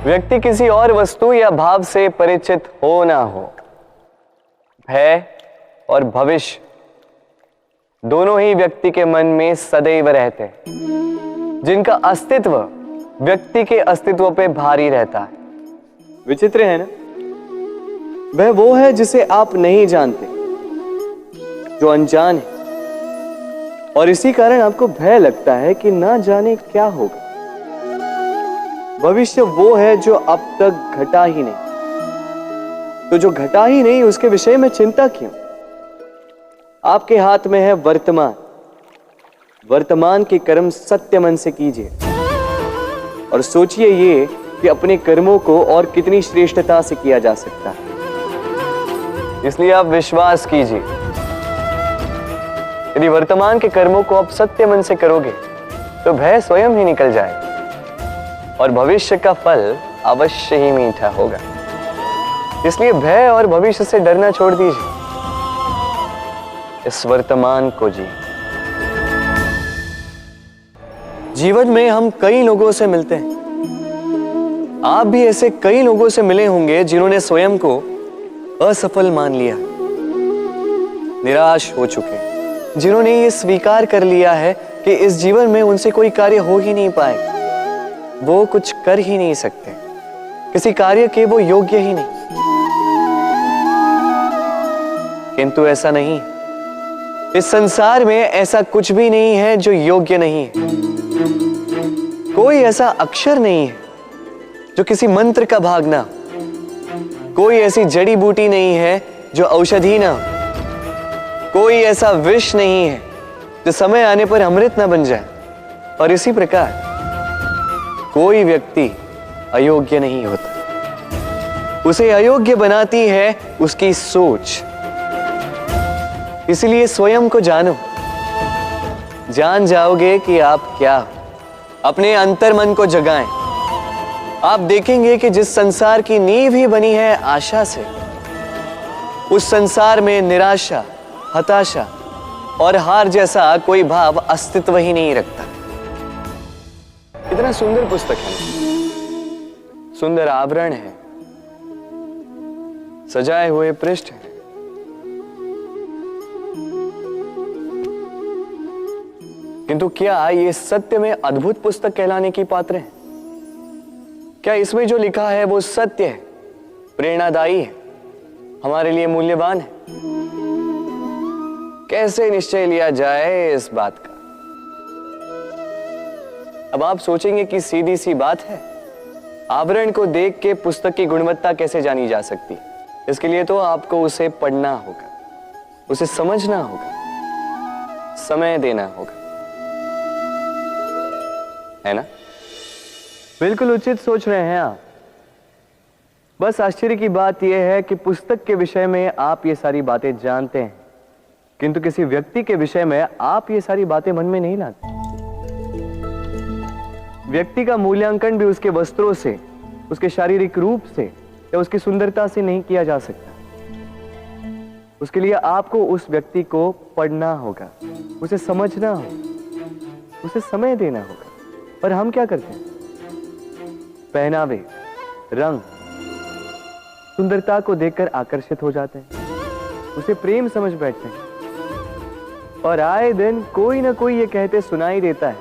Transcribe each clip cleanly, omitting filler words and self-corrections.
व्यक्ति किसी और वस्तु या भाव से परिचित हो ना हो, भय और भविष्य दोनों ही व्यक्ति के मन में सदैव रहते हैं, जिनका अस्तित्व व्यक्ति के अस्तित्व पे भारी रहता है। विचित्र है ना? वह वो है जिसे आप नहीं जानते, जो अनजान है, और इसी कारण आपको भय लगता है कि ना जाने क्या होगा। भविष्य वो है जो अब तक घटा ही नहीं, तो जो घटा ही नहीं उसके विषय में चिंता क्यों? आपके हाथ में है वर्तमान। वर्तमान के कर्म सत्य मन से कीजिए और सोचिए ये कि अपने कर्मों को और कितनी श्रेष्ठता से किया जा सकता है। इसलिए आप विश्वास कीजिए, यदि वर्तमान के कर्मों को आप सत्य मन से करोगे तो भय स्वयं ही निकल जाएगा और भविष्य का फल अवश्य ही मीठा होगा। इसलिए भय और भविष्य से डरना छोड़ दीजिए, इस वर्तमान को जी। जीवन में हम कई लोगों से मिलते हैं। आप भी ऐसे कई लोगों से मिले होंगे जिन्होंने स्वयं को असफल मान लिया, निराश हो चुके, जिन्होंने ये स्वीकार कर लिया है कि इस जीवन में उनसे कोई कार्य हो ही नहीं पाएगा, वो कुछ कर ही नहीं सकते, किसी कार्य के वो योग्य ही नहीं। किंतु ऐसा नहीं, इस संसार में ऐसा कुछ भी नहीं है जो योग्य नहीं है। कोई ऐसा अक्षर नहीं है जो किसी मंत्र का भाग ना हो, कोई ऐसी जड़ी बूटी नहीं है जो औषधि ना हो, कोई ऐसा विष नहीं है जो समय आने पर अमृत ना बन जाए। और इसी प्रकार कोई व्यक्ति अयोग्य नहीं होता, उसे अयोग्य बनाती है उसकी सोच। इसलिए स्वयं को जानो, जान जाओगे कि आप क्या हो। अपने अंतर मन को जगाएं। आप देखेंगे कि जिस संसार की नींव ही बनी है आशा से, उस संसार में निराशा, हताशा और हार जैसा कोई भाव अस्तित्व ही नहीं रखता। इतना सुंदर पुस्तक है, सुंदर आवरण है, सजाए हुए पृष्ठ है, किंतु क्या ये सत्य में अद्भुत पुस्तक कहलाने की पात्र है? क्या इसमें जो लिखा है वो सत्य है, प्रेरणादायी है, हमारे लिए मूल्यवान है? कैसे निश्चय लिया जाए इस बात का? अब आप सोचेंगे कि सीधी सी बात है, आवरण को देख के पुस्तक की गुणवत्ता कैसे जानी जा सकती? इसके लिए तो आपको उसे पढ़ना होगा, उसे समझना होगा, समय देना होगा, है ना? बिल्कुल उचित सोच रहे हैं आप। बस आश्चर्य की बात यह है कि पुस्तक के विषय में आप ये सारी बातें जानते हैं, किंतु किसी व्यक्ति के विषय में आप ये सारी बातें मन में नहीं लाते। व्यक्ति का मूल्यांकन भी उसके वस्त्रों से, उसके शारीरिक रूप से या उसकी सुंदरता से नहीं किया जा सकता। उसके लिए आपको उस व्यक्ति को पढ़ना होगा, उसे समझना होगा, उसे समय देना होगा। पर हम क्या करते हैं? पहनावे, रंग, सुंदरता को देखकर आकर्षित हो जाते हैं, उसे प्रेम समझ बैठते हैं और आए दिन कोई ना कोई ये कहते सुनाई देता है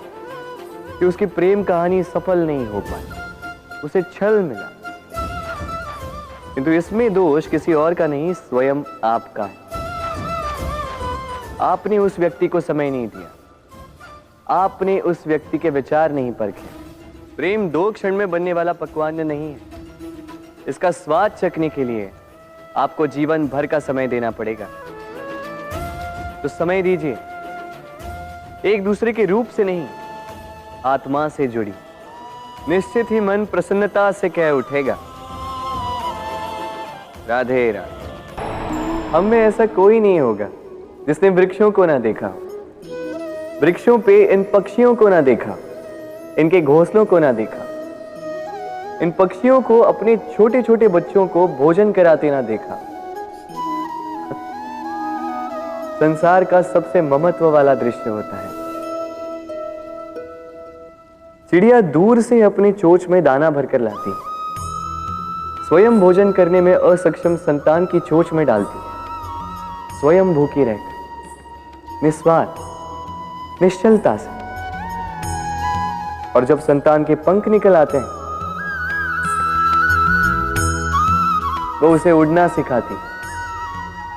कि उसकी प्रेम कहानी सफल नहीं हो पाई, उसे छल मिला। किंतु इसमें दोष किसी और का नहीं, स्वयं आपका है। आपने उस व्यक्ति को समय नहीं दिया, आपने उस व्यक्ति के विचार नहीं परखे। प्रेम 2 क्षण में बनने वाला पकवान नहीं है, इसका स्वाद चखने के लिए आपको जीवन भर का समय देना पड़ेगा। तो समय दीजिए, एक दूसरे के रूप से नहीं, आत्मा से जुड़ी, निश्चित ही मन प्रसन्नता से कह उठेगा, राधे राधे। हम में ऐसा कोई नहीं होगा जिसने वृक्षों को ना देखा हो, वृक्षों पे इन पक्षियों को ना देखा, इनके घोंसलों को ना देखा, इन पक्षियों को अपने छोटे छोटे बच्चों को भोजन कराते ना देखा। संसार का सबसे ममत्व वाला दृश्य होता है। चिड़िया दूर से अपनी चोंच में दाना भरकर लाती, स्वयं भोजन करने में असक्षम संतान की चोंच में डालती है, स्वयं भूखी रहकर निस्वार्थ निश्चलता से। और जब संतान के पंख निकल आते हैं, वो उसे उड़ना सिखाती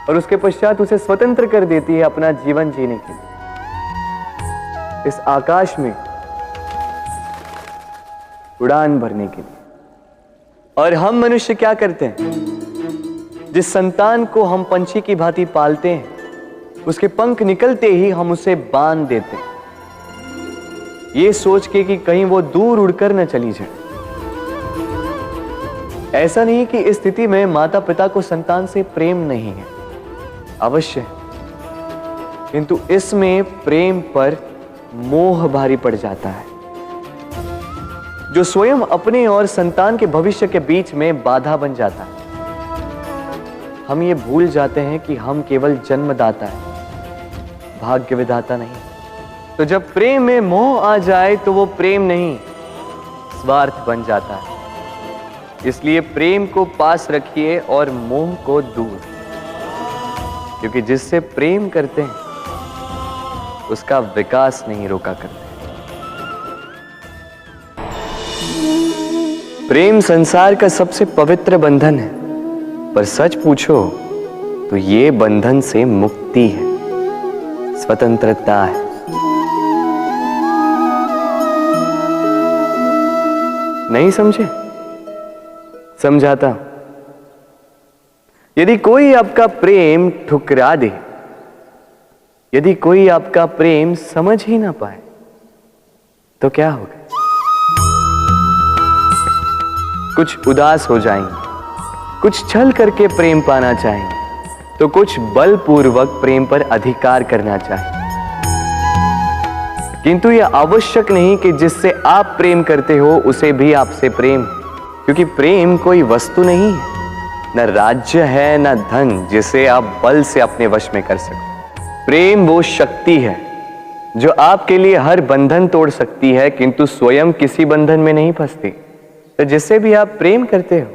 और उसके पश्चात उसे स्वतंत्र कर देती है अपना जीवन जीने के लिए, इस आकाश में उड़ान भरने के लिए। और हम मनुष्य क्या करते हैं? जिस संतान को हम पंछी की भांति पालते हैं, उसके पंख निकलते ही हम उसे बांध देते हैं, ये सोच के कि कहीं वो दूर उड़कर न चली जाए। ऐसा नहीं कि इस स्थिति में माता पिता को संतान से प्रेम नहीं है, अवश्य है, किंतु इसमें प्रेम पर मोह भारी पड़ जाता है, जो स्वयं अपने और संतान के भविष्य के बीच में बाधा बन जाता है। हम ये भूल जाते हैं कि हम केवल जन्मदाता है, भाग्य विधाता नहीं। तो जब प्रेम में मोह आ जाए तो वो प्रेम नहीं, स्वार्थ बन जाता है। इसलिए प्रेम को पास रखिए और मोह को दूर, क्योंकि जिससे प्रेम करते हैं उसका विकास नहीं रोका करते। प्रेम संसार का सबसे पवित्र बंधन है, पर सच पूछो तो ये बंधन से मुक्ति है, स्वतंत्रता है। नहीं समझे? समझाता हूं। यदि कोई आपका प्रेम ठुकरा दे, यदि कोई आपका प्रेम समझ ही ना पाए, तो क्या होगा? कुछ उदास हो जाएंगे, कुछ छल करके प्रेम पाना चाहेंगे, तो कुछ बलपूर्वक प्रेम पर अधिकार करना चाहेंगे। किंतु यह आवश्यक नहीं कि जिससे आप प्रेम करते हो उसे भी आपसे प्रेम, क्योंकि प्रेम कोई वस्तु नहीं है, न राज्य है, न धन जिसे आप बल से अपने वश में कर सको। प्रेम वो शक्ति है जो आपके लिए हर बंधन तोड़ सकती है, किंतु स्वयं किसी बंधन में नहीं फंसती। तो जिससे भी आप प्रेम करते हो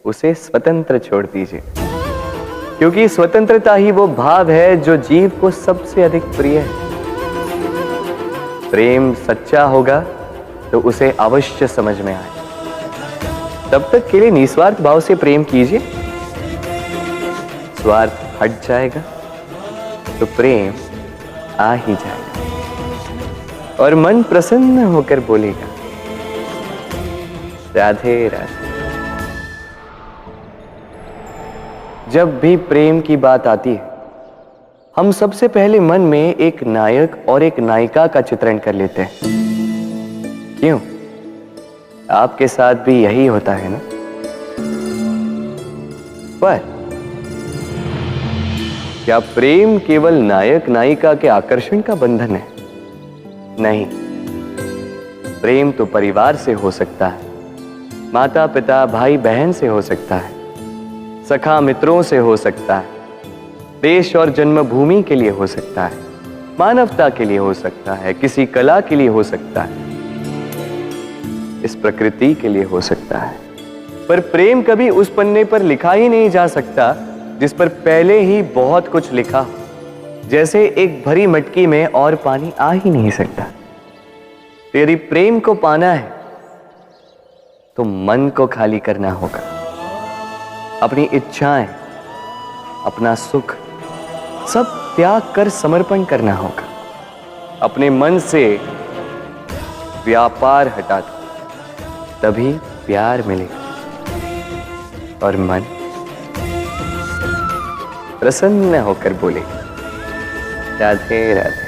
उसे स्वतंत्र छोड़ दीजिए, क्योंकि स्वतंत्रता ही वो भाव है जो जीव को सबसे अधिक प्रिय है। प्रेम सच्चा होगा तो उसे अवश्य समझ में आए। तब तक के लिए निस्वार्थ भाव से प्रेम कीजिए, स्वार्थ हट जाएगा तो प्रेम आ ही जाएगा और मन प्रसन्न होकर बोलेगा, राधे राधे। जब भी प्रेम की बात आती है, हम सबसे पहले मन में एक नायक और एक नायिका का चित्रण कर लेते हैं। क्यों? आपके साथ भी यही होता है ना? पर क्या प्रेम केवल नायक नायिका के आकर्षण का बंधन है? नहीं, प्रेम तो परिवार से हो सकता है, माता पिता भाई बहन से हो सकता है, सखा मित्रों से हो सकता है, देश और जन्मभूमि के लिए हो सकता है, मानवता के लिए हो सकता है, किसी कला के लिए हो सकता है, इस प्रकृति के लिए हो सकता है। पर प्रेम कभी उस पन्ने पर लिखा ही नहीं जा सकता जिस पर पहले ही बहुत कुछ लिखा हो। जैसे एक भरी मटकी में और पानी आ ही नहीं सकता। तो यदि प्रेम को पाना है तो मन को खाली करना होगा, अपनी इच्छाएं, अपना सुख सब त्याग कर समर्पण करना होगा। अपने मन से व्यापार हटा दो, तभी प्यार मिलेगा और मन प्रसन्न होकर बोलेगा, राधे राधे।